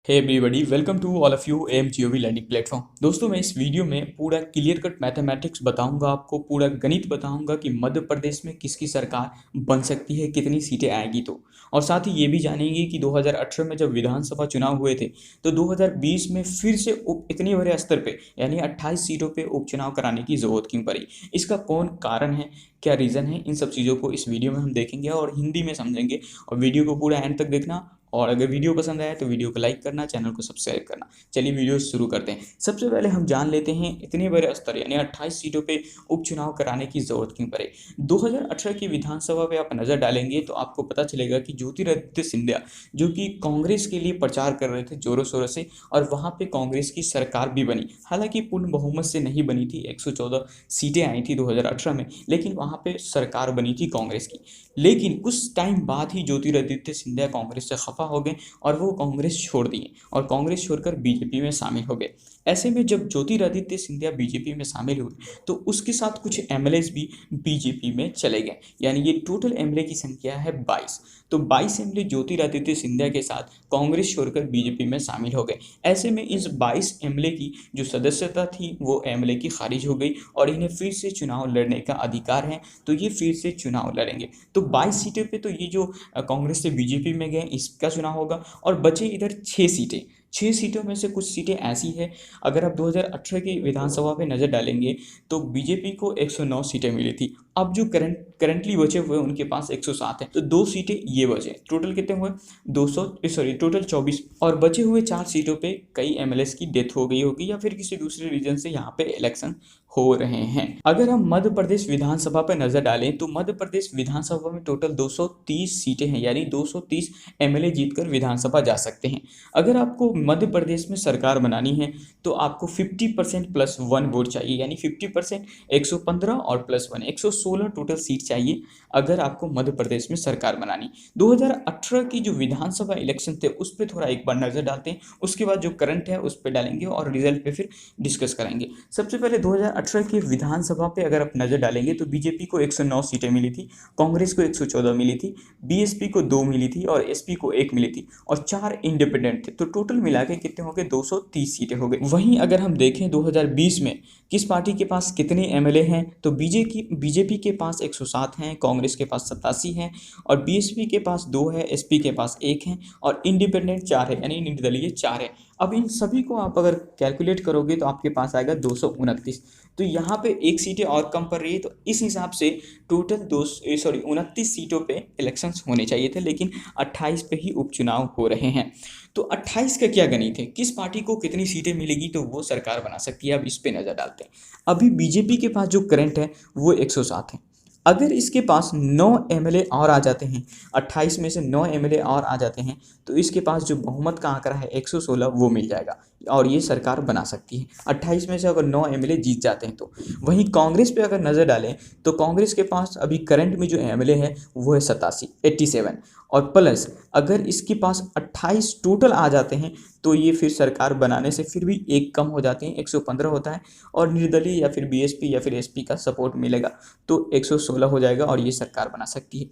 Hey everybody, welcome to all of you MGOV learning platform. दोस्तों, मैं इस video में पूरा क्लियर कट मैथमेटिक्स बताऊंगा, आपको पूरा गणित बताऊंगा कि मध्य प्रदेश में किसकी सरकार बन सकती है, कितनी सीटें आएगी। तो और साथ ही ये भी जानेंगे कि 2018 में जब विधानसभा चुनाव हुए थे तो 2020 में फिर से इतने बड़े स्तर पे यानी 28 सीटों पे उपचुनाव कराने की ज़रूरत क्यों पड़ी, इसका कौन कारण है, क्या रीज़न है, इन सब चीज़ों को इस वीडियो में हम देखेंगे और हिंदी में समझेंगे। और वीडियो को पूरा एंड तक देखना, और अगर वीडियो पसंद आए तो वीडियो को लाइक करना, चैनल को सब्सक्राइब करना। चलिए वीडियो शुरू करते हैं। सबसे पहले हम जान लेते हैं इतने बड़े स्तर यानी 28 सीटों पे उपचुनाव कराने की ज़रूरत क्यों पड़े। 2018 की विधानसभा पे आप नज़र डालेंगे तो आपको पता चलेगा कि ज्योतिरादित्य सिंधिया जो कि कांग्रेस के लिए प्रचार कर रहे थे ज़ोरों शोरों से, और वहाँ पे कांग्रेस की सरकार भी बनी। हालांकि पूर्ण बहुमत से नहीं बनी थी, 114 सीटें आई थी 2018 में, लेकिन वहाँ पे सरकार बनी थी कांग्रेस की। लेकिन कुछ टाइम बाद ही ज्योतिरादित्य सिंधिया कांग्रेस से खफा हो गए और वो कांग्रेस छोड़ दिए और कांग्रेस छोड़कर बीजेपी में शामिल हो गए। ऐसे में जब ज्योतिरादित्य सिंधिया बीजेपी में शामिल हुए तो उसके साथ कुछ एमएलएस भी बीजेपी में चले गए, यानी ये टोटल एमएलए की संख्या है 22। तो 22 एमएलए ज्योतिरादित्य सिंधिया के साथ कांग्रेस छोड़कर बीजेपी में शामिल हो गए। ऐसे में इस 22 एमएलए की जो सदस्यता थी वो एमएलए की खारिज हो गई और इन्हें फिर से चुनाव लड़ने का अधिकार है, तो ये फिर से चुनाव लड़ेंगे। तो 22 सीटों पे तो ये जो कांग्रेस से बीजेपी में गए इसका चुनाव होगा, और बचे इधर 6 सीटें। 6 सीटों में से कुछ सीटें ऐसी है, अगर आप 2018 की विधानसभा पे नज़र डालेंगे तो बीजेपी को 109 सीटें मिली थी। अब जो करंटली बचे हुए उनके पास 107 है, तो 2 सीटें ये बचे। टोटल कितने हुए? 200, सॉरी टोटल 24। और बचे हुए 4 सीटों पे कई एमएलएस की डेथ हो गई होगी या फिर किसी दूसरे रीजन से यहाँ पे इलेक्शन हो रहे हैं। अगर हम मध्य प्रदेश विधानसभा पर नजर डालें तो मध्य प्रदेश विधानसभा में टोटल 230 सीटें हैं, यानी 230 एमएलए जीतकर विधानसभा जा सकते हैं। अगर आपको मध्य प्रदेश में सरकार बनानी है तो आपको 50% प्लस 1 वोट चाहिए, यानी 50% 115 और प्लस 1 116 टोटल सीट चाहिए अगर आपको मध्य प्रदेश में सरकार बनानी। 2018 की जो विधानसभा इलेक्शन थे उस पर थोड़ा एक बार नजर डालते हैं, उसके बाद जो करंट है उस पर डालेंगे और रिजल्ट पे फिर डिस्कस करेंगे। सबसे पहले 2018 की विधानसभा पे अगर आप नजर डालेंगे तो बीजेपी को 109 सीटें मिली थी, कांग्रेस को 114 मिली थी, बीएसपी को 2 मिली थी और एसपी को 1 मिली थी और 4 इंडिपेंडेंट थे। तो टोटल मिला के कितने हो गए? 230 सीटें हो गई। वहीं अगर हम देखें 2020 में किस पार्टी के पास कितने एमएलए हैं तो बीजेपी के पास 107 हैं, कांग्रेस के पास 87 हैं और बीएसपी के पास 2 है, एसपी के पास 1 है और इंडिपेंडेंट 4 है, यानी निर्दलीय 4 है। अब इन सभी को आप अगर कैलकुलेट करोगे तो आपके पास आएगा 229। तो यहाँ पे एक सीटें और कम पड़ रही है, तो इस हिसाब से टोटल 29 सीटों पे इलेक्शंस होने चाहिए थे, लेकिन 28 पे ही उपचुनाव हो रहे हैं। तो 28 का क्या गणित है, किस पार्टी को कितनी सीटें मिलेगी तो वो सरकार बना सकती है। अब इस पे नज़र डालते हैं। अभी बीजेपी के पास जो करंट है वो 107 है। अगर इसके पास 9 एमएलए और आ जाते हैं, 28 में से 9 एमएलए और आ जाते हैं, तो इसके पास जो बहुमत का आंकड़ा है 116 वो मिल जाएगा और ये सरकार बना सकती है। 28 में से अगर 9 एमएलए जीत जाते हैं तो। वहीं कांग्रेस पे अगर नज़र डालें तो कांग्रेस के पास अभी करंट में जो एमएलए है वो है 87 और प्लस अगर इसके पास 28 टोटल आ जाते हैं तो ये फिर सरकार बनाने से फिर भी एक कम हो जाते हैं, 115 होता है और निर्दलीय या फिर बीएसपी या फिर एसपी का सपोर्ट मिलेगा तो 116 हो जाएगा और ये सरकार बना सकती है।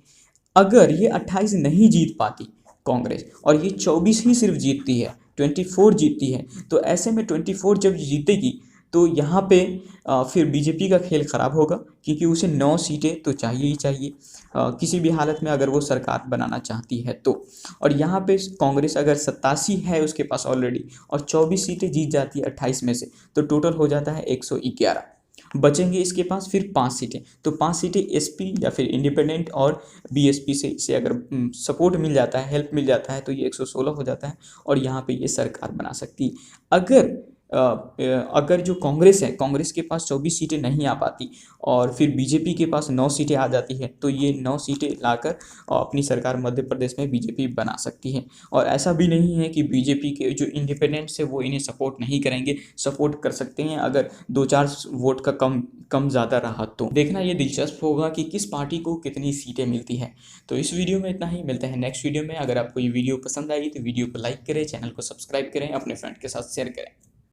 अगर ये 28 नहीं जीत पाती कांग्रेस और ये 24 ही सिर्फ जीतती है, 24 जीतती है, तो ऐसे में 24 जब जीतेगी तो यहाँ पे फिर बीजेपी का खेल ख़राब होगा, क्योंकि उसे 9 सीटें तो चाहिए ही चाहिए किसी भी हालत में अगर वो सरकार बनाना चाहती है तो। और यहाँ पे कांग्रेस अगर 87 है उसके पास ऑलरेडी और 24 सीटें जीत जाती है 28 में से, तो टोटल हो जाता है 111। बचेंगे इसके पास फिर 5 सीटें, तो 5 सीटें एसपी या फिर इंडिपेंडेंट और बीएसपी से अगर सपोर्ट मिल जाता है, हेल्प मिल जाता है, तो ये 116 हो जाता है और यहाँ पे ये सरकार बना सकती है। अगर अगर जो कांग्रेस है, कांग्रेस के पास 24 सीटें नहीं आ पाती और फिर बीजेपी के पास 9 सीटें आ जाती है, तो ये 9 सीटें लाकर अपनी सरकार मध्य प्रदेश में बीजेपी बना सकती है। और ऐसा भी नहीं है कि बीजेपी के जो इंडिपेंडेंट्स है वो इन्हें सपोर्ट नहीं करेंगे, सपोर्ट कर सकते हैं अगर 2-4 वोट का कम ज़्यादा रहा तो। देखना ये दिलचस्प होगा कि किस पार्टी को कितनी सीटें मिलती है। तो इस वीडियो में इतना ही, मिलते हैं नेक्स्ट वीडियो में। अगर आपको ये वीडियो पसंद आई तो वीडियो को लाइक करें, चैनल को सब्सक्राइब करें, अपने फ्रेंड के साथ शेयर करें।